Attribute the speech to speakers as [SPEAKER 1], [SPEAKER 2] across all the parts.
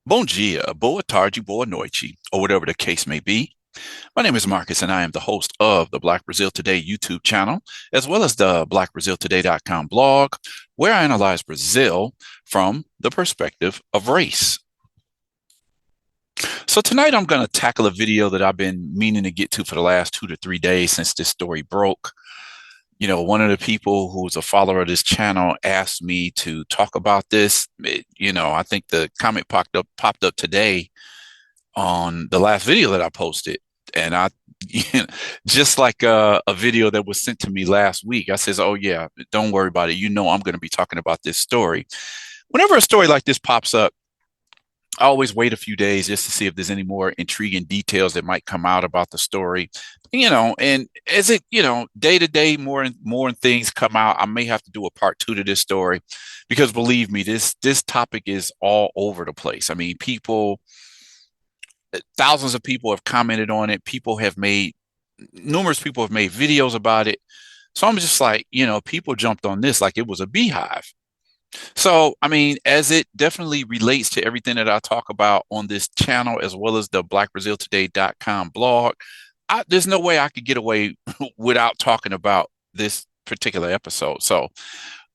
[SPEAKER 1] Bom dia, boa tarde, boa noite, or whatever the case may be. My name is Marcus, and I am the host of the Black Brazil Today YouTube channel, as well as the blackbraziltoday.com blog, where I analyze Brazil from the perspective of race. So tonight I'm going to tackle a video that I've been meaning to get to for the last 2 to 3 days since this story broke. One of the people who's a follower of this channel asked me to talk about this. I think the comment popped up today on the last video that I posted. And I, just like a video that was sent to me last week, I says, "Oh yeah, don't worry about it. I'm going to be talking about this story." Whenever a story like this pops up, I always wait a few days just to see if there's any more intriguing details that might come out about the story. And as it, day to day, more and things come out, I may have to do a part two to this story because believe me, this topic is all over the place. I mean, thousands of people have commented on it. Numerous people have made videos about it. So I'm just like, people jumped on this like it was a beehive. So, I mean, as it definitely relates to everything that I talk about on this channel, as well as the blackbraziltoday.com blog, there's no way I could get away without talking about this particular episode. So,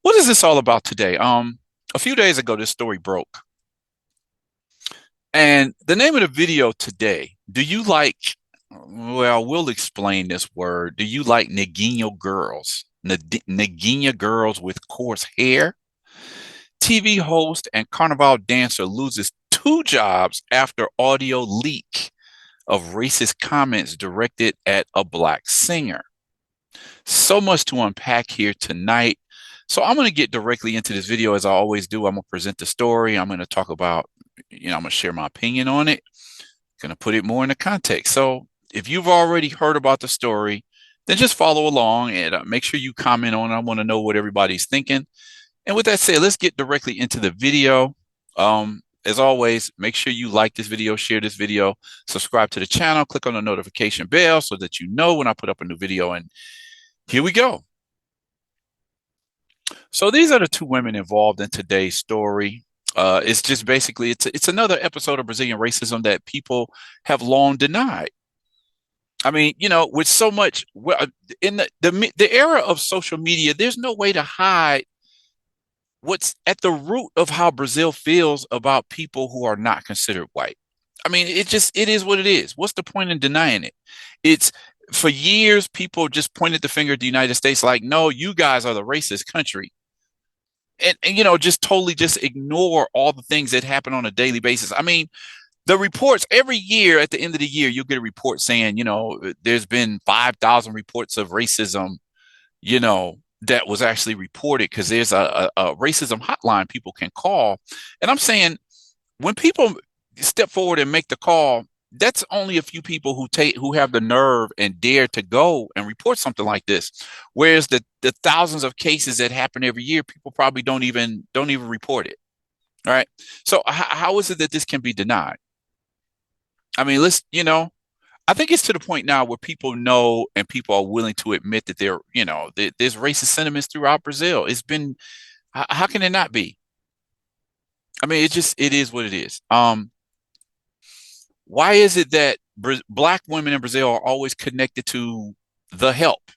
[SPEAKER 1] what is this all about today? A few days ago, this story broke. And the name of the video today, we'll explain this word. Do you like Neguinho girls? Neguinha girls with coarse hair? TV host and carnival dancer loses 2 jobs after audio leak of racist comments directed at a Black singer. So much to unpack here tonight. So I'm going to get directly into this video as I always do. I'm going to present the story. I'm going to talk about, I'm going to share my opinion on it. I'm going to put it more into context. So if you've already heard about the story, then just follow along and make sure you comment on it. I want to know what everybody's thinking. And with that said, let's get directly into the video. As always, make sure you like this video, share this video, subscribe to the channel, click on the notification bell so that you know when I put up a new video. And here we go. So these are the 2 women involved in today's story. It's just basically it's another episode of Brazilian racism that people have long denied. I mean, with so much in the era of social media, there's no way to hide what's at the root of how Brazil feels about people who are not considered white. I mean, it is what it is. What's the point in denying it? It's for years, people just pointed the finger at the United States like, no, you guys are the racist country. And just totally just ignore all the things that happen on a daily basis. I mean, the reports every year at the end of the year, you'll get a report saying, there's been 5,000 reports of racism, that was actually reported because there's a racism hotline people can call. And I'm saying when people step forward and make the call, that's only a few people who have the nerve and dare to go and report something like this. Whereas the thousands of cases that happen every year, people probably don't even report it. All right. So how is it that this can be denied? I mean, I think it's to the point now where people know and people are willing to admit that there's racist sentiments throughout Brazil. It's been, how can it not be? I mean, it is what it is. Why is it that Black women in Brazil are always connected to the help?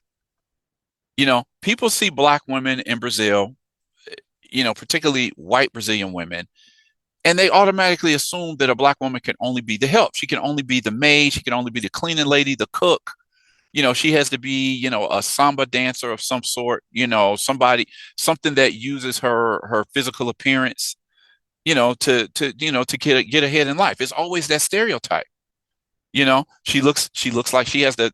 [SPEAKER 1] People see Black women in Brazil, particularly white Brazilian women, and they automatically assume that a Black woman can only be the help. She can only be the maid. She can only be the cleaning lady, the cook. She has to be, a samba dancer of some sort, something that uses her physical appearance, to get ahead in life. It's always that stereotype. She looks like she has a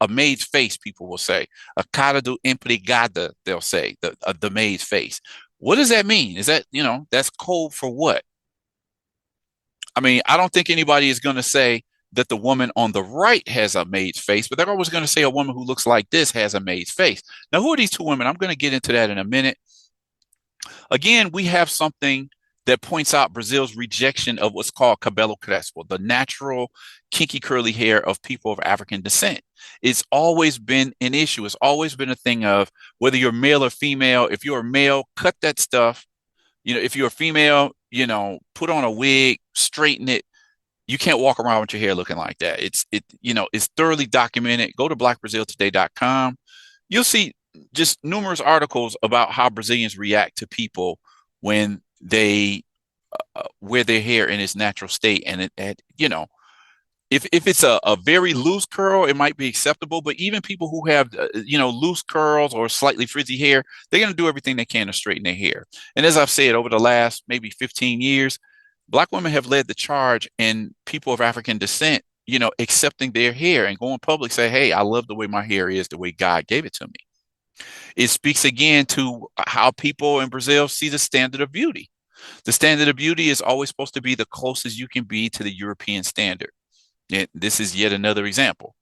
[SPEAKER 1] maid's face, people will say. A cara do empregada, they'll say, the maid's face. What does that mean? Is that, that's code for what? I mean, I don't think anybody is going to say that the woman on the right has a maid's face, but they're always going to say a woman who looks like this has a maid's face. Now, who are these 2 women? I'm going to get into that in a minute. Again, we have something that points out Brazil's rejection of what's called cabelo crespo, the natural kinky curly hair of people of African descent. It's always been an issue. It's always been a thing of whether you're male or female. If you're a male, cut that stuff. If you're a female, put on a wig, straighten it. You can't walk around with your hair looking like that. It's thoroughly documented. Go to blackbraziltoday.com. You'll see just numerous articles about how Brazilians react to people when they wear their hair in its natural state. And if it's a very loose curl, it might be acceptable. But even people who have loose curls or slightly frizzy hair, they're going to do everything they can to straighten their hair. And as I've said, over the last maybe 15 years, Black women have led the charge in people of African descent, accepting their hair and going public, say, hey, I love the way my hair is, the way God gave it to me. It speaks again to how people in Brazil see the standard of beauty. The standard of beauty is always supposed to be the closest you can be to the European standard. And this is yet another example.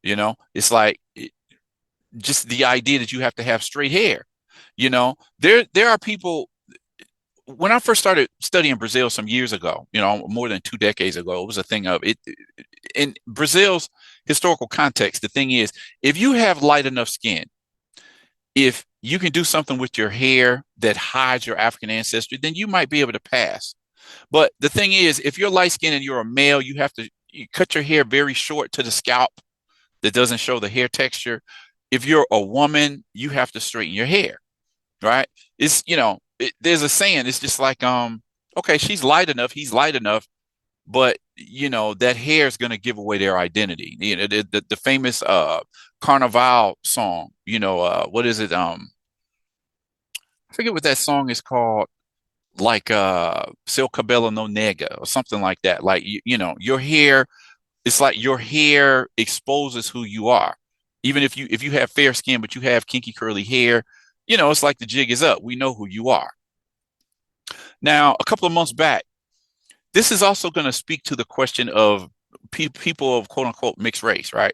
[SPEAKER 1] It's like just the idea that you have to have straight hair. There are people. When I first started studying Brazil some years ago, more than 2 decades ago, it was a thing of it. In Brazil's historical context, the thing is, if you have light enough skin, if you can do something with your hair that hides your African ancestry, then you might be able to pass. But the thing is, if you're light skinned and you're a male, you cut your hair very short to the scalp that doesn't show the hair texture. If you're a woman, you have to straighten your hair, right? There's a saying, it's just like, okay, she's light enough, he's light enough, but that hair is going to give away their identity. The famous Carnival song, what is it? I forget what that song is called, like Seu Cabelo No Nega or something like that. Like, your hair, it's like your hair exposes who you are. Even if you have fair skin, but you have kinky curly hair, it's like the jig is up. We know who you are. Now, a couple of months back, this is also going to speak to the question of people of quote unquote mixed race, right?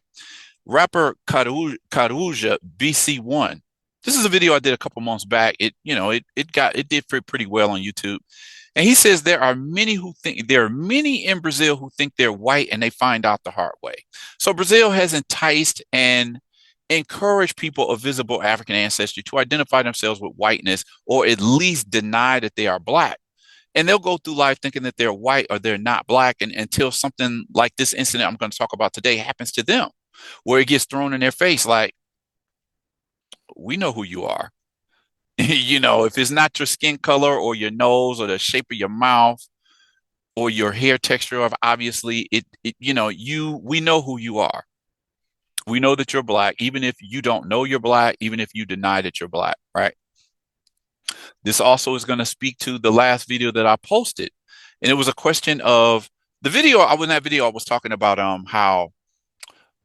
[SPEAKER 1] Rapper Caruja BC1. This is a video I did a couple months back. It did pretty well on YouTube. And he says there are many in Brazil who think they're white and they find out the hard way. So Brazil has enticed and encouraged people of visible African ancestry to identify themselves with whiteness, or at least deny that they are Black. And they'll go through life thinking that they're white or they're not Black, and until something like this incident I'm going to talk about today happens to them, where it gets thrown in their face like, we know who you are. If it's not your skin color or your nose or the shape of your mouth or your hair texture, obviously we know who you are. We know that you're Black, even if you don't know you're Black, even if you deny that you're Black, right? This also is going to speak to the last video that I posted. And it was a question of the video. In that video, I was talking about how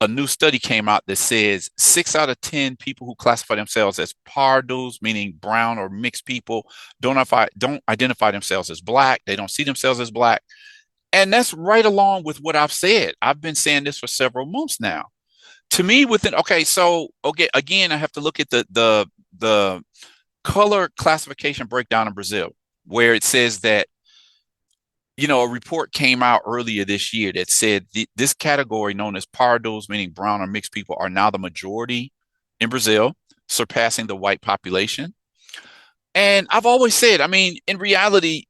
[SPEAKER 1] a new study came out that says 6 out of 10 people who classify themselves as pardos, meaning brown or mixed people, don't identify themselves as Black. They don't see themselves as Black. And that's right along with what I've said. I've been saying this for several months now. To me, again, I have to look at the color classification breakdown in Brazil, where it says that, a report came out earlier this year that said this category known as pardos, meaning brown or mixed people, are now the majority in Brazil, surpassing the white population. And I've always said, in reality,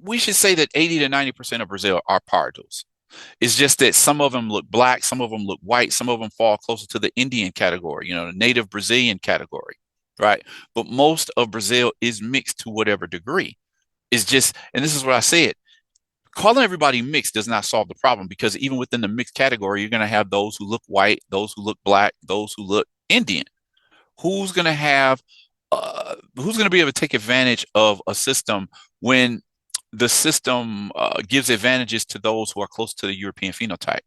[SPEAKER 1] we should say that 80 to 90% of Brazil are pardos. It's just that some of them look Black, some of them look white, some of them fall closer to the Indian category, the native Brazilian category, right? But most of Brazil is mixed to whatever degree. It's just, and this is what I said, calling everybody mixed does not solve the problem, because even within the mixed category, you're going to have those who look white, those who look Black, those who look Indian. Who's going to be able to take advantage of a system when the system gives advantages to those who are close to the European phenotype?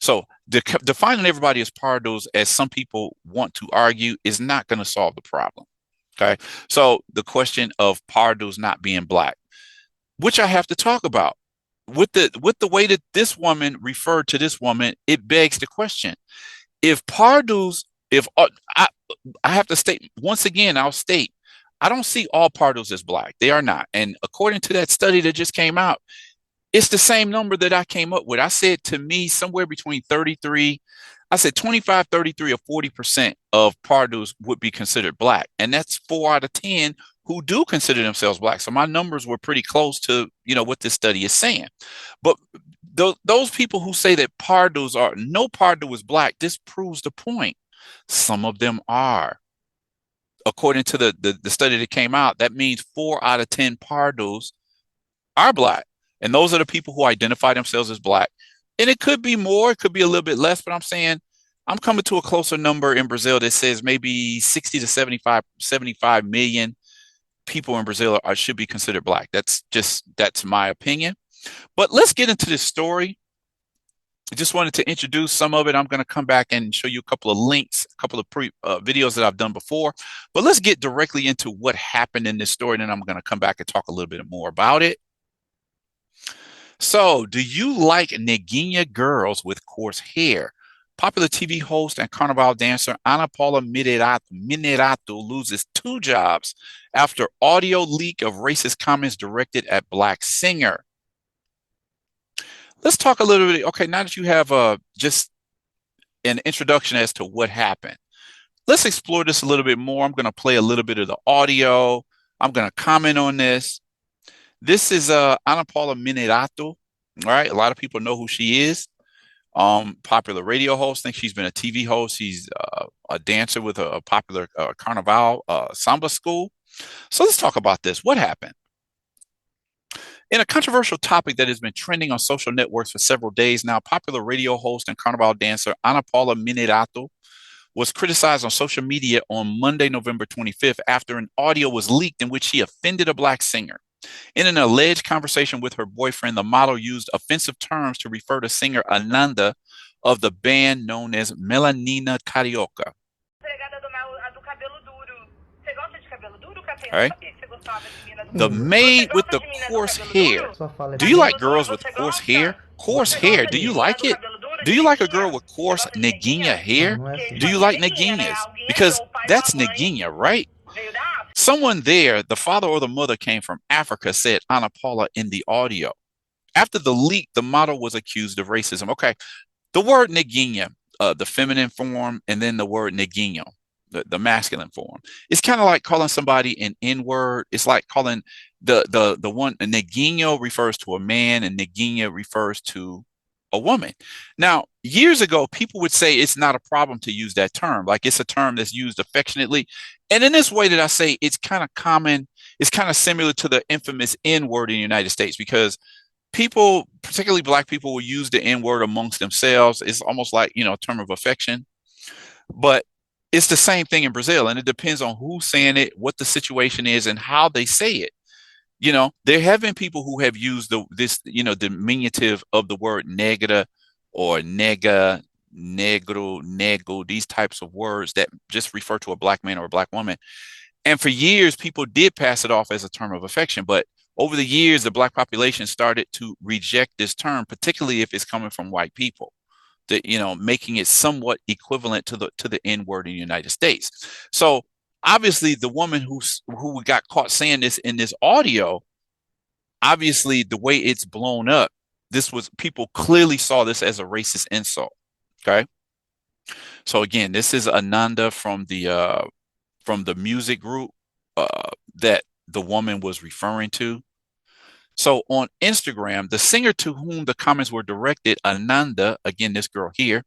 [SPEAKER 1] So defining everybody as pardos, as some people want to argue, is not going to solve the problem. Okay. So the question of pardos not being Black, which I have to talk about, with the way that this woman referred to this woman, it begs the question: if pardos, I have to state once again, I'll state, I don't see all pardos as Black. They are not. And according to that study that just came out, it's the same number that I came up with. I said, to me, somewhere between 33 I said 25, 33, or 40% of Pardus would be considered black. And that's 4 out of 10 who do consider themselves black. So my numbers were pretty close to, what this study is saying. But those people who say that no Pardu is black, this proves the point. Some of them are. According to the study that came out, that means 4 out of 10 Pardus are black. And those are the people who identify themselves as black. And it could be more, it could be a little bit less, but I'm saying I'm coming to a closer number in Brazil that says maybe 60 to 75 million people in Brazil should be considered black. That's my opinion. But let's get into this story. I just wanted to introduce some of it. I'm going to come back and show you a couple of links, a couple of videos that I've done before. But let's get directly into what happened in this story, and then I'm going to come back and talk a little bit more about it. So, do you like neguinha girls with coarse hair? Popular TV host and carnival dancer Ana Paula Minerato loses 2 jobs after audio leak of racist comments directed at black singer. Let's talk a little bit. Okay, now that you have just an introduction as to what happened, let's explore this a little bit more. I'm going to play a little bit of the audio. I'm going to comment on this. This is Ana Paula Minerato. All right, a lot of people know who she is. Popular radio host. I think she's been a TV host. She's a dancer with a popular carnival samba school. So let's talk about this. What happened? In a controversial topic that has been trending on social networks for several days now, popular radio host and carnival dancer Ana Paula Minerato was criticized on social media on Monday, November 25th, after an audio was leaked in which she offended a black singer. In an alleged conversation with her boyfriend, the model used offensive terms to refer to singer Ananda of the band known as Melanina Carioca. All right. The maid with the coarse hair. Do you like girls with coarse hair? Coarse hair, do you like it? Do you like a girl with coarse neguinha hair? Do you like neguinhas? Because that's neguinha, right? Someone there, the father or the mother came from Africa, said Ana Paula in the audio. After the leak, the model was accused of racism. Okay, the word neguinha, the feminine form, and then the word neguinho, the masculine form. It's kind of like calling somebody an N-word. It's like calling the one, neguinho refers to a man and neguinha refers to a woman. Now, years ago, people would say it's not a problem to use that term. Like it's a term that's used affectionately. And in this way that I say, it's kind of common. It's kind of similar to the infamous N-word in the United States, because people, particularly black people, will use the N-word amongst themselves. It's almost like, a term of affection. But it's the same thing in Brazil. And it depends on who's saying it, what the situation is, and how they say it. There have been people who have used this diminutive of the word negra or nega, negro, nego, these types of words that just refer to a black man or a black woman. And for years, people did pass it off as a term of affection. But over the years, the black population started to reject this term, particularly if it's coming from white people, that, making it somewhat equivalent to the N-word in the United States. So obviously, the woman who got caught saying this in this audio, obviously the way it's blown up, people clearly saw this as a racist insult. Okay. So again, this is Ananda from the music group that the woman was referring to. So on Instagram, the singer to whom the comments were directed, Ananda, again, this girl here,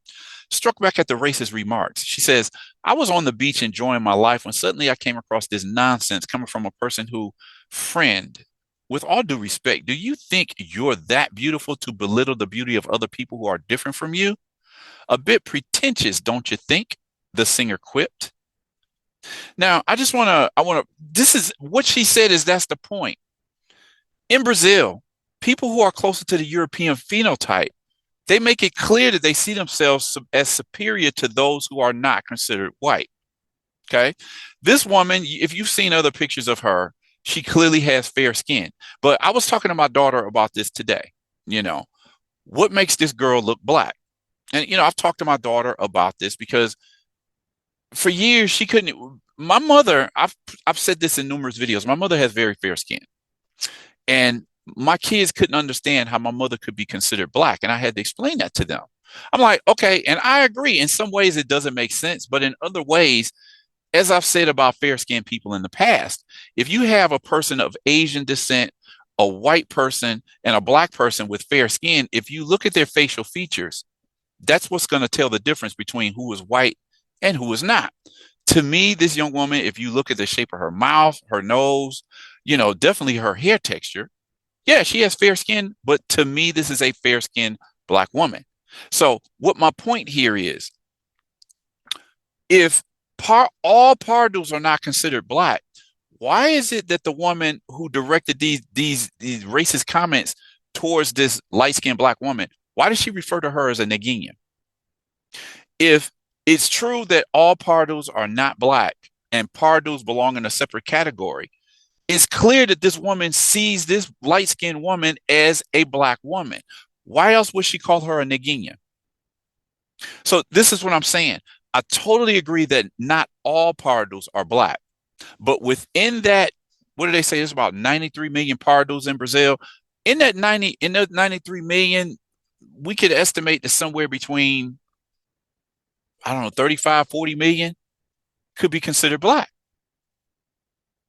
[SPEAKER 1] struck back at the racist remarks. She says, I was on the beach enjoying my life when suddenly I came across this nonsense coming from a person who, friend, with all due respect, do you think you're that beautiful to belittle the beauty of other people who are different from you? A bit pretentious, don't you think? The singer quipped. Now, this is what she said is that's the point. In Brazil, people who are closer to the European phenotype, they make it clear that they see themselves as superior to those who are not considered white. Okay. This woman, if you've seen other pictures of her, she clearly has fair skin. But I was talking to my daughter about this today. What makes this girl look black? And, I've talked to my daughter about this because for years she couldn't. My mother, I've said this in numerous videos. My mother has very fair skin. And my kids couldn't understand how my mother could be considered black. And I had to explain that to them. I'm like, okay, and I agree. In some ways, it doesn't make sense, but in other ways, as I've said about fair-skinned people in the past, if you have a person of Asian descent, a white person, and a black person with fair skin, if you look at their facial features, that's what's going to tell the difference between who is white and who is not. To me, this young woman, if you look at the shape of her mouth, her nose, definitely her hair texture, yeah, she has fair skin, but to me, this is a fair skinned black woman. So, what my point here is, if all Pardos are not considered black, why is it that the woman who directed these racist comments towards this light skinned black woman, why does she refer to her as a Neguinha? If it's true that all Pardos are not black and Pardos belong in a separate category, it's clear that this woman sees this light skinned woman as a black woman. Why else would she call her a Neguinha? So this is what I'm saying. I totally agree that not all Pardos are black, but within that, what do they say? There's about 93 million Pardos in Brazil. In that 93 million, we could estimate that somewhere between, I don't know, 35, 40 million could be considered black.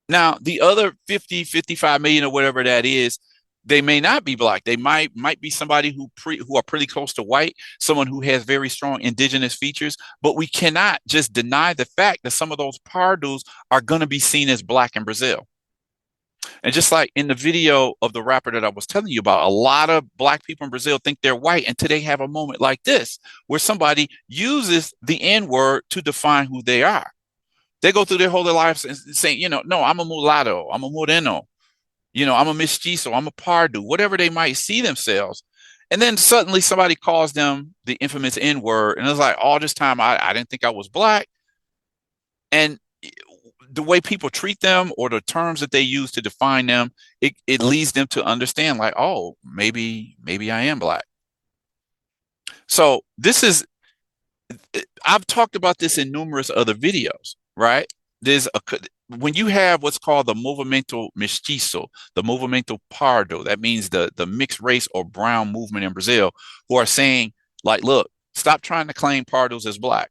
[SPEAKER 1] Now, the other 50, 55 million or whatever that is, they may not be black. They might be somebody who are pretty close to white, someone who has very strong indigenous features, but we cannot just deny the fact that some of those Pardos are going to be seen as black in Brazil. And just like in the video of the rapper that I was telling you about, a lot of black people in Brazil think they're white until they have a moment like this, where somebody uses the N-word to define who they are. They go through their whole lives and saying, no, I'm a mulatto, I'm a moreno, I'm a mestizo, I'm a pardo, whatever they might see themselves. And then suddenly somebody calls them the infamous N-word. And it's like, all this time, I didn't think I was black. And the way people treat them or the terms that they use to define them, it leads them to understand like, oh, maybe I am black. So I've talked about this in numerous other videos, right? When you have what's called the movimento mestizo, the movimento pardo, that means the mixed race or brown movement in Brazil, who are saying like, look, stop trying to claim pardos as black.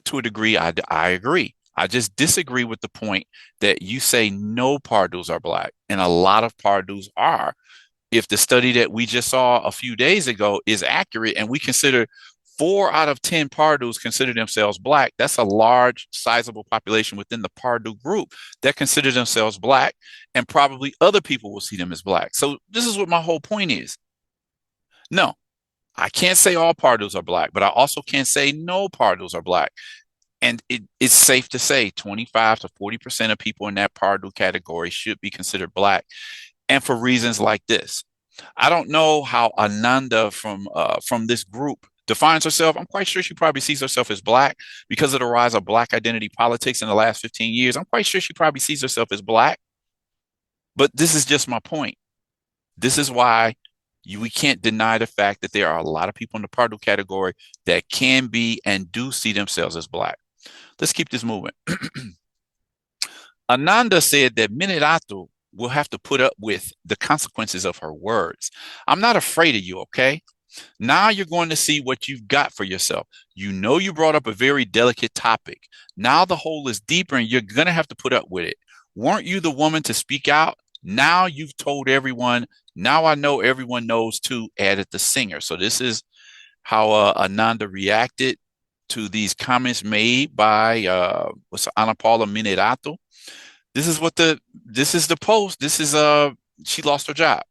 [SPEAKER 1] To a degree, I agree. I just disagree with the point that you say no Pardos are black, and a lot of Pardos are. If the study that we just saw a few days ago is accurate, and we consider 4 out of 10 Pardos consider themselves black, that's a large, sizable population within the Pardo group that consider themselves black, and probably other people will see them as black. So this is what my whole point is. No, I can't say all Pardos are black, but I also can't say no Pardos are black. And it's safe to say 25 to 40% of people in that Pardo category should be considered black. And for reasons like this, I don't know how Ananda from this group defines herself. I'm quite sure she probably sees herself as black because of the rise of black identity politics in the last 15 years. I'm quite sure she probably sees herself as black. But this is just my point. This is why we can't deny the fact that there are a lot of people in the Pardo category that can be and do see themselves as black. Let's keep this moving. Ananda said that Minerato will have to put up with the consequences of her words. I'm not afraid of you, okay? Now you're going to see what you've got for yourself. You know you brought up a very delicate topic. Now the hole is deeper and you're going to have to put up with it. Weren't you the woman to speak out? Now you've told everyone. Now I know everyone knows too, added the singer. So this is how Ananda reacted to these comments made by Ana Paula Minerato. This is the post. This is she lost her job.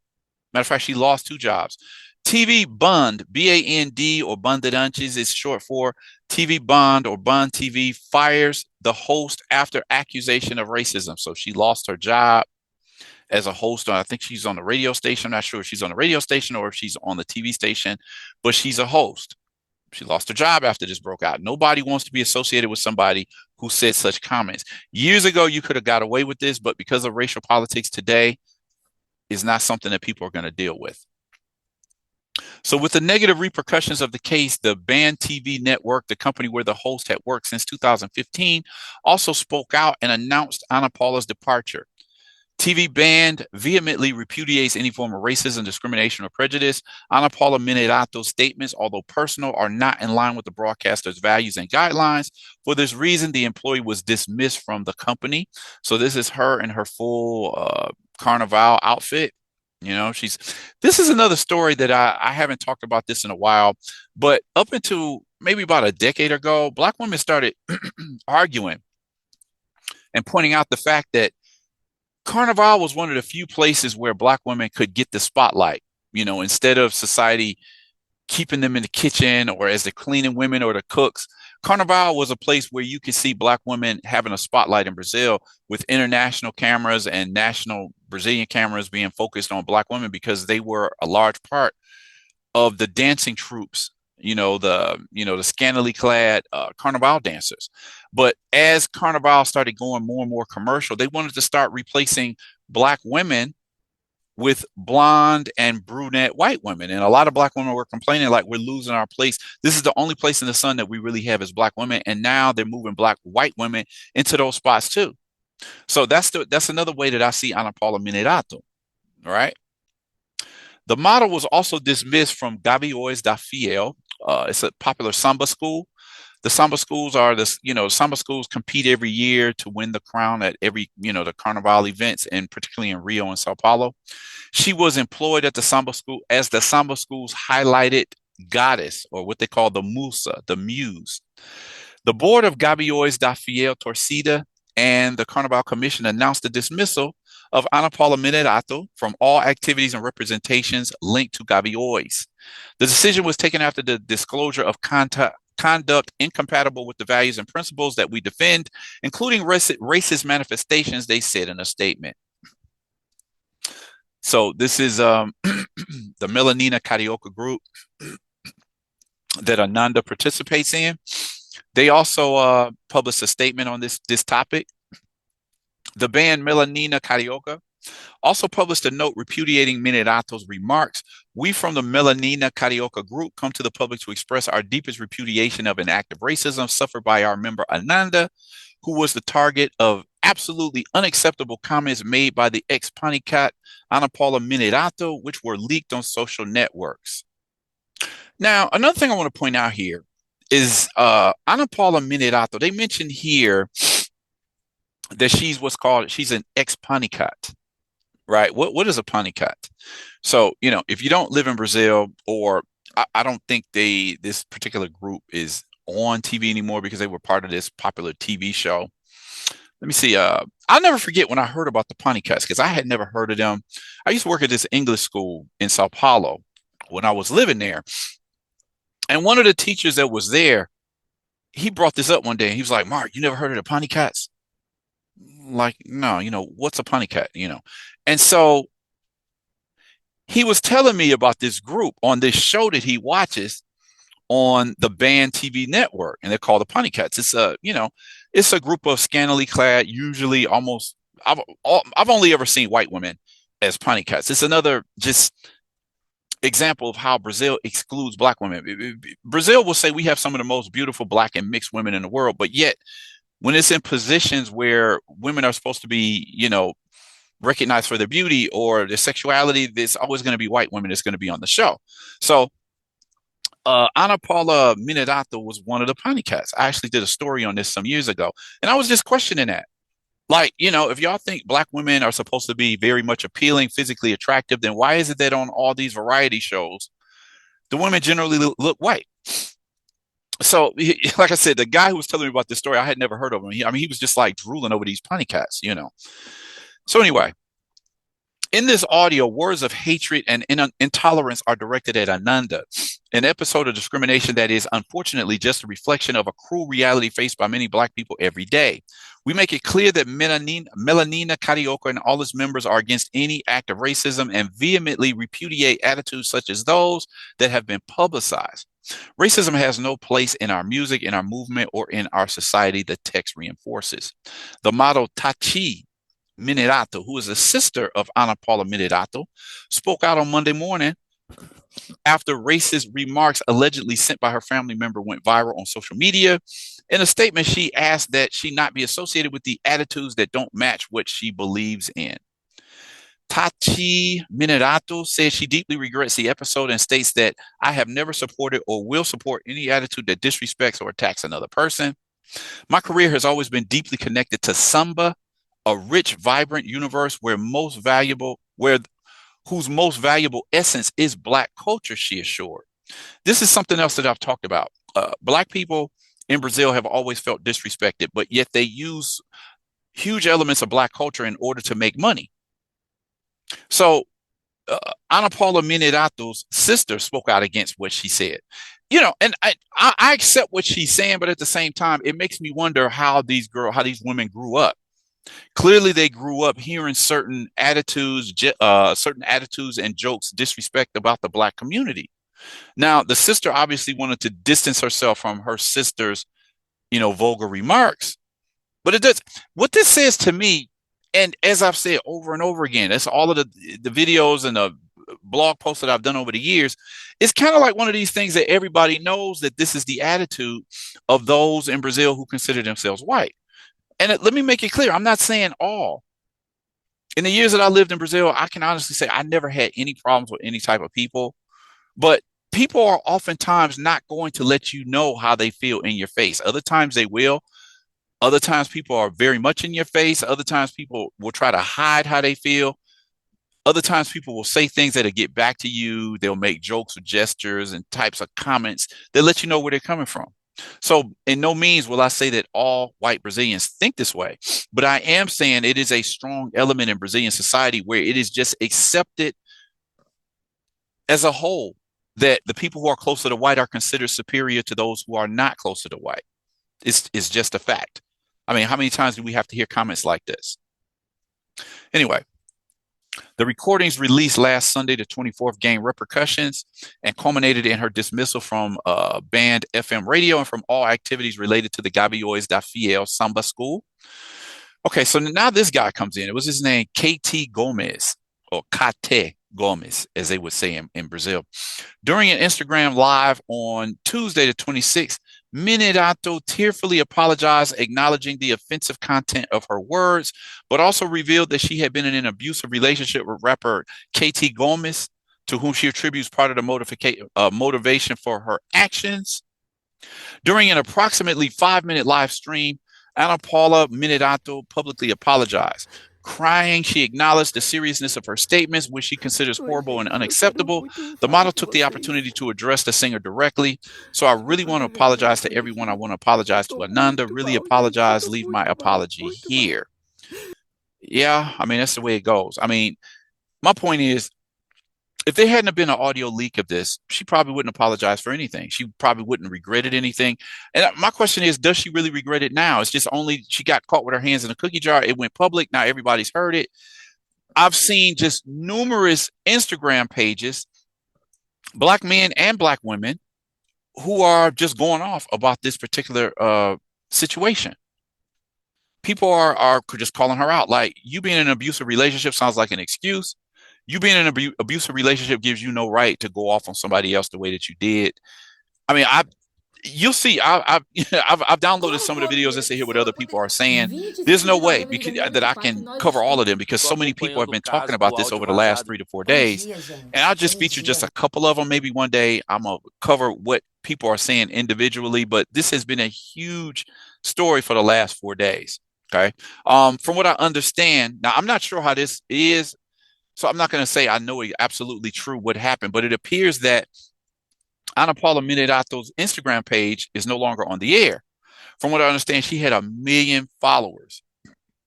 [SPEAKER 1] Matter of fact, she lost 2 jobs. TV Band, B-A-N-D or Bandeirantes is short for TV Band or Band TV fires the host after accusation of racism. So she lost her job as a host. I think she's on the radio station. I'm not sure if she's on the radio station or if she's on the TV station, but she's a host. She lost her job after this broke out. Nobody wants to be associated with somebody who said such comments. Years ago, you could have got away with this, but because of racial politics today, is not something that people are going to deal with. So with the negative repercussions of the case, the Band TV network, the company where the host had worked since 2015, also spoke out and announced Ana Paula's departure. TV banned vehemently repudiates any form of racism, discrimination, or prejudice. Ana Paula Minerato's statements, although personal, are not in line with the broadcaster's values and guidelines. For this reason, the employee was dismissed from the company. So this is her in her full Carnival outfit. You know, this is another story that I haven't talked about this in a while, but up until maybe about a decade ago, Black women started arguing and pointing out the fact that Carnival was one of the few places where Black women could get the spotlight. You know, instead of society keeping them in the kitchen or as the cleaning women or the cooks, Carnival was a place where you could see Black women having a spotlight in Brazil, with international cameras and national Brazilian cameras being focused on Black women because they were a large part of the dancing troops, the scantily clad Carnival dancers. But as Carnival started going more and more commercial, they wanted to start replacing Black women with blonde and brunette white women. And a lot of Black women were complaining, like, we're losing our place. This is the only place in the sun that we really have as Black women. And now they're moving white women into those spots too. So that's another way that I see Ana Paula Minerato. All right. The model was also dismissed from Gaviões da Fiel. It's a popular samba school. The samba schools samba schools compete every year to win the crown at every, the Carnival events, and particularly in Rio and Sao Paulo. She was employed at the samba school as the samba school's highlighted goddess, or what they call the musa, the muse. The board of Gaviões da Fiel Torcida and the Carnival Commission announced the dismissal of Ana Paula Minerato from all activities and representations linked to Gaviões. The decision was taken after the disclosure of conduct incompatible with the values and principles that we defend, including racist manifestations, they said in a statement. So this is the Melanina Carioca group that Ananda participates in. They also published a statement on this topic. The band Melanina Carioca also published a note repudiating Minerato's remarks. We from the Melanina Carioca group come to the public to express our deepest repudiation of an act of racism suffered by our member Ananda, who was the target of absolutely unacceptable comments made by the ex-panicat Ana Paula Minerato, which were leaked on social networks. Now, another thing I want to point out here is Ana Paula Minerato. They mentioned here that she's an ex-panicat, right? What is a panicat? So, if you don't live in Brazil, or I don't think this particular group is on TV anymore because they were part of this popular TV show. Let me see. I'll never forget when I heard about the Panicats, because I had never heard of them. I used to work at this English school in Sao Paulo when I was living there. And one of the teachers that was there, he brought this up one day. And he was like, Mark, you never heard of the Panicats? Like, no, what's a Panicat, And so he was telling me about this group on this show that he watches on the Band TV network, and they're called the Panicats. It's a group of scantily clad, usually I've only ever seen white women as Panicats. It's another just example of how Brazil excludes Black women. Brazil will say we have some of the most beautiful Black and mixed women in the world, but yet when it's in positions where women are supposed to be, recognized for their beauty or their sexuality, there's always going to be white women that's going to be on the show. So Ana Paula Minerato was one of the Panicats. I actually did a story on this some years ago, and I was just questioning that. Like, if y'all think Black women are supposed to be very much appealing, physically attractive, then why is it that on all these variety shows, the women generally look white? So, like I said, the guy who was telling me about this story, I had never heard of him. He was just like drooling over these Panicats, So anyway, in this audio, words of hatred and intolerance are directed at Ananda, an episode of discrimination that is unfortunately just a reflection of a cruel reality faced by many Black people every day. We make it clear that Melanina Carioca and all its members are against any act of racism and vehemently repudiate attitudes such as those that have been publicized. Racism has no place in our music, in our movement, or in our society, the text reinforces. The model Tati Minerato, who is a sister of Ana Paula Minerato, spoke out on Monday morning after racist remarks allegedly sent by her family member went viral on social media. In a statement, she asked that she not be associated with the attitudes that don't match what she believes in. Tachi Minerato says she deeply regrets the episode and states that I have never supported or will support any attitude that disrespects or attacks another person. My career has always been deeply connected to samba, a rich, vibrant universe where whose most valuable essence is Black culture, she assured. This is something else that I've talked about. Black people in Brazil have always felt disrespected, but yet they use huge elements of Black culture in order to make money. So Ana Paula Minerato's sister spoke out against what she said. And I accept what she's saying, but at the same time, it makes me wonder how these women grew up. Clearly, they grew up hearing certain attitudes and jokes, disrespect about the Black community. Now, the sister obviously wanted to distance herself from her sister's, vulgar remarks. But it does. What this says to me, and as I've said over and over again, that's all of the videos and the blog posts that I've done over the years. It's kind of like one of these things that everybody knows that this is the attitude of those in Brazil who consider themselves white. And let me make it clear, I'm not saying all. In the years that I lived in Brazil, I can honestly say I never had any problems with any type of people. But people are oftentimes not going to let you know how they feel in your face. Other times they will. Other times people are very much in your face. Other times people will try to hide how they feel. Other times people will say things that'll get back to you. They'll make jokes or gestures and types of comments that let you know where they're coming from. So in no means will I say that all white Brazilians think this way, but I am saying it is a strong element in Brazilian society where it is just accepted as a whole that the people who are closer to white are considered superior to those who are not closer to white. It's just a fact. I mean, how many times do we have to hear comments like this? Anyway, the recordings released last Sunday, the 24th, gained repercussions and culminated in her dismissal from banned FM radio and from all activities related to the Gaviões da Fiel Samba School. Okay, so now this guy comes in. It was his name, KT Gomes, or Kate Gomes, as they would say in Brazil. During an Instagram live on Tuesday, the 26th, Minerato tearfully apologized, acknowledging the offensive content of her words, but also revealed that she had been in an abusive relationship with rapper KT Gomes, to whom she attributes part of the motivation for her actions. During an approximately 5-minute live stream, Ana Paula Minerato publicly apologized. Crying, she acknowledged the seriousness of her statements, which she considers horrible and unacceptable. The model took the opportunity to address the singer directly. So I really want to apologize to everyone. I want to apologize to Ananda. Really apologize. Leave my apology here. Yeah, I mean, that's the way it goes. I mean, my point is, if there hadn't been an audio leak of this, she probably wouldn't apologize for anything. She probably wouldn't regretted anything. And my question is, does she really regret it now? It's just only she got caught with her hands in a cookie jar. It went public. Now everybody's heard it. I've seen just numerous Instagram pages, Black men and Black women, who are just going off about this particular situation. People are just calling her out. Like, you being in an abusive relationship sounds like an excuse. You being in an abusive relationship gives you no right to go off on somebody else the way that you did. I mean, you'll see. I've downloaded some of the videos that say here what other people are saying. There's no way that I can cover all of them because so many people have been talking about this over the last 3 to 4 days, and I'll just feature just a couple of them. Maybe one day I'm gonna cover what people are saying individually, but this has been a huge story for the last 4 days. Okay, from what I understand, now I'm not sure how this is. So I'm not going to say I know it absolutely true what happened, but it appears that Ana Paula Minerato's Instagram page is no longer on the air. From what I understand, she had 1 million followers.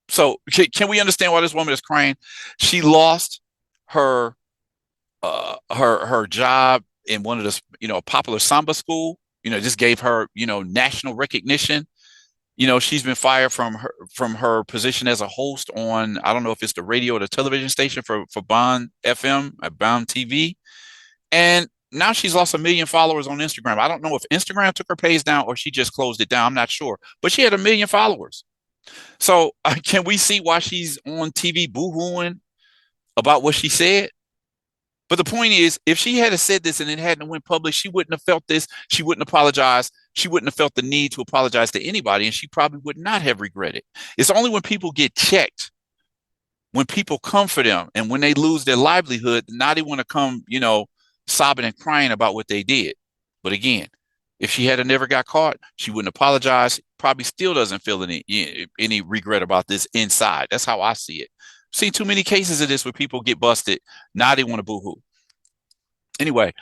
[SPEAKER 1] So can we understand why this woman is crying? She lost her her job in one of the popular samba school. Just gave her national recognition. She's been fired from her position as a host on, I don't know if it's the radio or the television station for Bond FM, Bond TV. And now she's lost 1 million followers on Instagram. I don't know if Instagram took her page down or she just closed it down. I'm not sure. But she had 1 million followers. So can we see why she's on TV boo-hooing about what she said? But the point is, if she had said this and it hadn't went public, she wouldn't have felt this. She wouldn't apologize. She wouldn't have felt the need to apologize to anybody, and she probably would not have regretted. It's only when people get checked, when people come for them and when they lose their livelihood, now they want to come, sobbing and crying about what they did. But again, if she had never got caught, she wouldn't apologize. Probably still doesn't feel any regret about this inside. That's how I see it. Seen too many cases of this where people get busted. Now they want to boo-hoo. Anyway,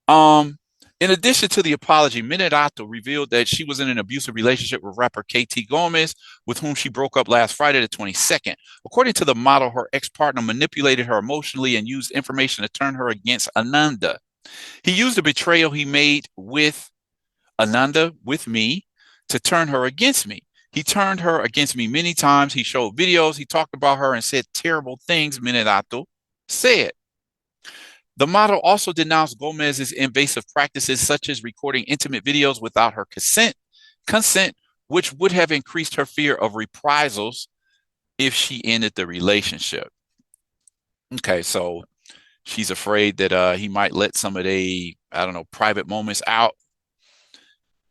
[SPEAKER 1] um, in addition to the apology, Minato revealed that she was in an abusive relationship with rapper KT Gomez, with whom she broke up last Friday, the 22nd. According to the model, her ex-partner manipulated her emotionally and used information to turn her against Ananda. He used the betrayal he made with Ananda, with me, to turn her against me. He turned her against me many times. He showed videos. He talked about her and said terrible things, Minato said. The model also denounced Gomez's invasive practices, such as recording intimate videos without her consent, which would have increased her fear of reprisals if she ended the relationship. Okay, so she's afraid that he might let some of the, I don't know, private moments out.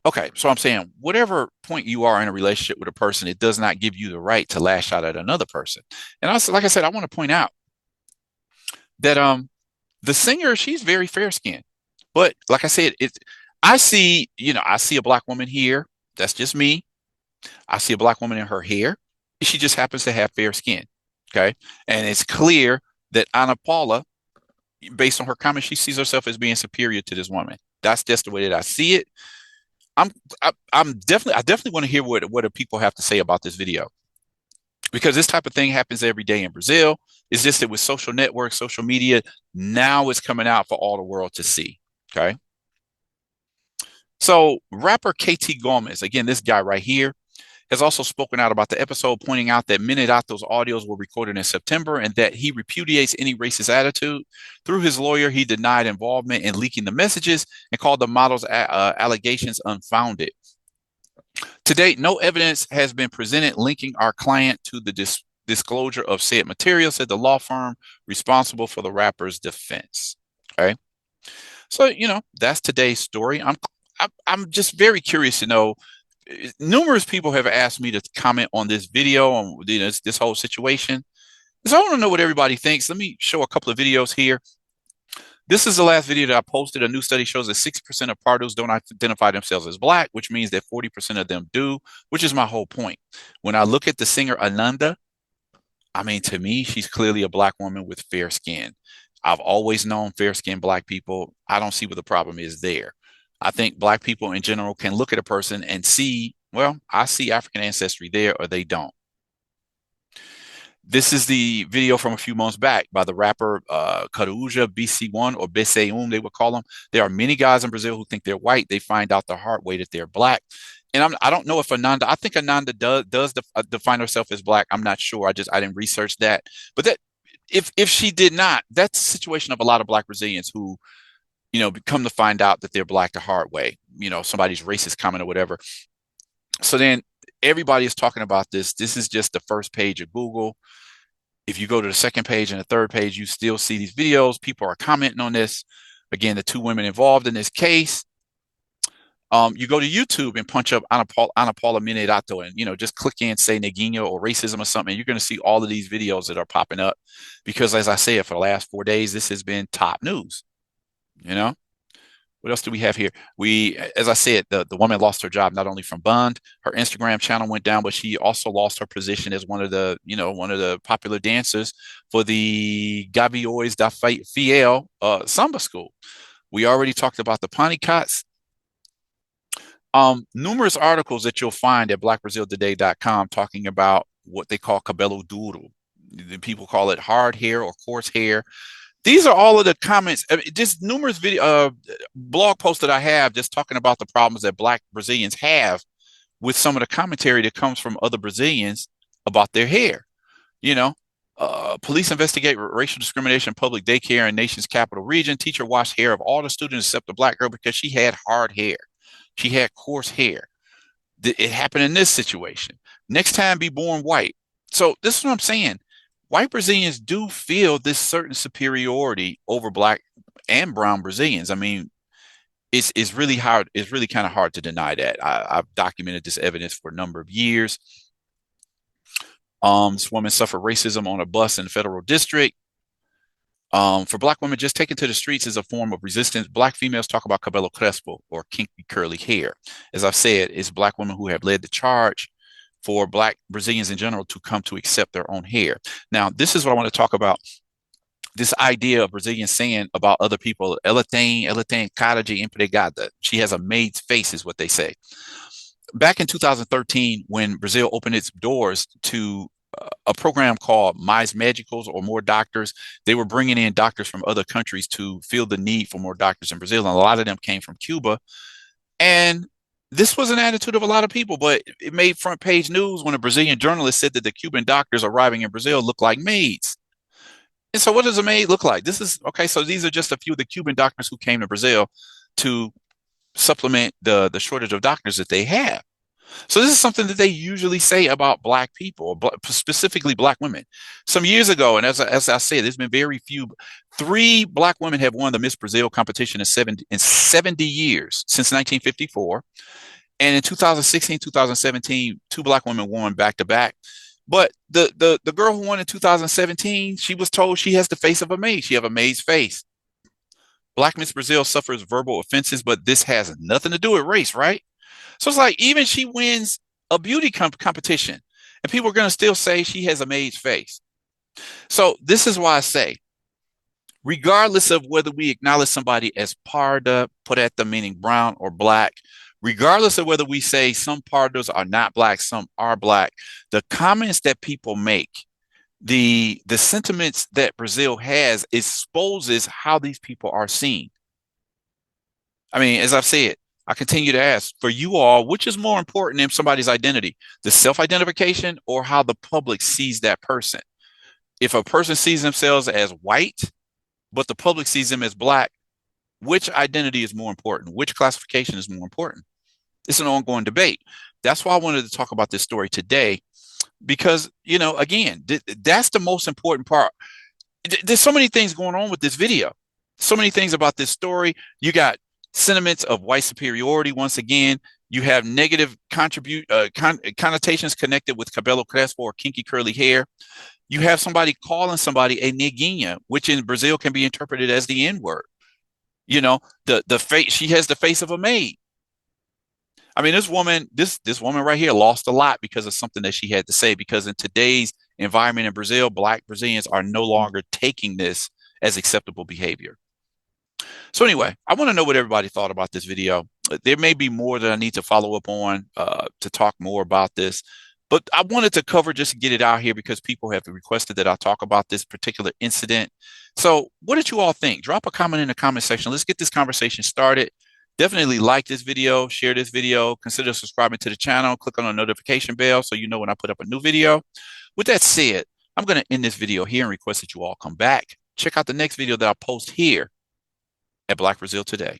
[SPEAKER 1] Okay, so I'm saying whatever point you are in a relationship with a person, it does not give you the right to lash out at another person. And also, like I said, I want to point out that the singer, she's very fair skinned. But like I said, I see a black woman here. That's just me. I see a black woman in her hair. She just happens to have fair skin. Okay. And it's clear that Ana Paula, based on her comments, she sees herself as being superior to this woman. That's just the way that I see it. I definitely want to hear what the people have to say about this video, because this type of thing happens every day in Brazil. It's just that with social networks, social media, now it's coming out for all the world to see. Okay. So rapper KT Gomez, again, this guy right here, has also spoken out about the episode, pointing out that Minato's audios were recorded in September and that he repudiates any racist attitude. Through his lawyer, he denied involvement in leaking the messages and called the model's allegations unfounded. To date, no evidence has been presented linking our client to the disclosure of said material, said the law firm responsible for the rapper's defense. Okay. So, that's today's story. I'm just very curious to know. Numerous people have asked me to comment on this video, on this whole situation. So I want to know what everybody thinks. Let me show a couple of videos here. This is the last video that I posted. A new study shows that 60% of Pardos don't identify themselves as black, which means that 40% of them do, which is my whole point. When I look at the singer Ananda, I mean, to me, she's clearly a black woman with fair skin. I've always known fair-skinned black people. I don't see what the problem is there. I think black people in general can look at a person and see, well, I see African ancestry there, or they don't. This is the video from a few months back by the rapper Caruja BC1, or BC1, they would call them. There are many guys in Brazil who think they're white. They find out the hard way that they're black. And I don't know if Ananda, I think Ananda does define herself as black. I'm not sure. I didn't research that. But that if she did not, that's the situation of a lot of black Brazilians who, come to find out that they're black the hard way. Somebody's racist comment or whatever. So then everybody is talking about this. This is just the first page of Google. If you go to the second page and the third page, you still see these videos. People are commenting on this. Again, the two women involved in this case. You go to YouTube and punch up Ana Paula Minerato and, just click in, say Neguinha or racism or something. You're going to see all of these videos that are popping up because, as I said, for the last 4 days, this has been top news. What else do we have here? As I said, the woman lost her job not only from Bond, her Instagram channel went down, but she also lost her position as one of the popular dancers for the Gaviões da Fiel Samba School. We already talked about the Panicots. Numerous articles that you'll find at blackbraziltoday.com talking about what they call cabelo duro. The people call it hard hair or coarse hair. These are all of the comments, just numerous blog posts that I have just talking about the problems that black Brazilians have with some of the commentary that comes from other Brazilians about their hair. Police investigate racial discrimination in public daycare in nation's capital region. Teacher washed hair of all the students except the black girl because she had hard hair. She had coarse hair. It happened in this situation. Next time, be born white. So this is what I'm saying. White Brazilians do feel this certain superiority over black and brown Brazilians. I mean, it's really hard. It's really kind of hard to deny that. I've documented this evidence for a number of years. This woman suffered racism on a bus in the federal district. For Black women, just taken to the streets is a form of resistance. Black females talk about cabello crespo, or kinky curly hair. As I've said, it's Black women who have led the charge for Black Brazilians in general to come to accept their own hair. Now, this is what I want to talk about. This idea of Brazilians saying about other people, ela tem cara de empregada. She has a maid's face, is what they say. Back in 2013, when Brazil opened its doors to a program called Mais Médicos, or More Doctors, they were bringing in doctors from other countries to fill the need for more doctors in Brazil. And a lot of them came from Cuba. And this was an attitude of a lot of people, but it made front page news when a Brazilian journalist said that the Cuban doctors arriving in Brazil look like maids. And so what does a maid look like? This is okay. So these are just a few of the Cuban doctors who came to Brazil to supplement the shortage of doctors that they have. So this is something that they usually say about Black people, specifically Black women. Some years ago, and as I said, there's been very few. 3 Black women have won the Miss Brazil competition in 70 years, since 1954. And in 2016, 2017, 2 Black women won back to back. But the girl who won in 2017, she was told she has the face of a maid. She have a maid's face. Black Miss Brazil suffers verbal offenses, but this has nothing to do with race, right? So it's like, even she wins a beauty competition, and people are going to still say she has a maid's face. So this is why I say, regardless of whether we acknowledge somebody as parda, preta, meaning brown, or Black, regardless of whether we say some pardos are not Black, some are Black, the comments that people make, the sentiments that Brazil has, exposes how these people are seen. I mean, as I've said, I continue to ask, for you all, which is more important in somebody's identity, the self-identification or how the public sees that person? If a person sees themselves as white, but the public sees them as Black, which identity is more important? Which classification is more important? It's an ongoing debate. That's why I wanted to talk about this story today, because, again, that's the most important part. There's so many things going on with this video, so many things about this story. You got sentiments of white superiority. Once again, you have negative connotations connected with cabello crespo, or kinky curly hair. You have somebody calling somebody a guinha, which in Brazil can be interpreted as the N-word. The face, she has the face of a maid. I mean, this woman right here lost a lot because of something that she had to say, because in today's environment in Brazil, Black Brazilians are no longer taking this as acceptable behavior. So anyway, I want to know what everybody thought about this video. There may be more that I need to follow up on to talk more about this, but I wanted to cover, just to get it out here, because people have requested that I talk about this particular incident. So what did you all think? Drop a comment in the comment section. Let's get this conversation started. Definitely like this video, share this video, consider subscribing to the channel, click on the notification bell so you know when I put up a new video. With that said, I'm going to end this video here and request that you all come back. Check out the next video that I'll post here at Black Brazil Today.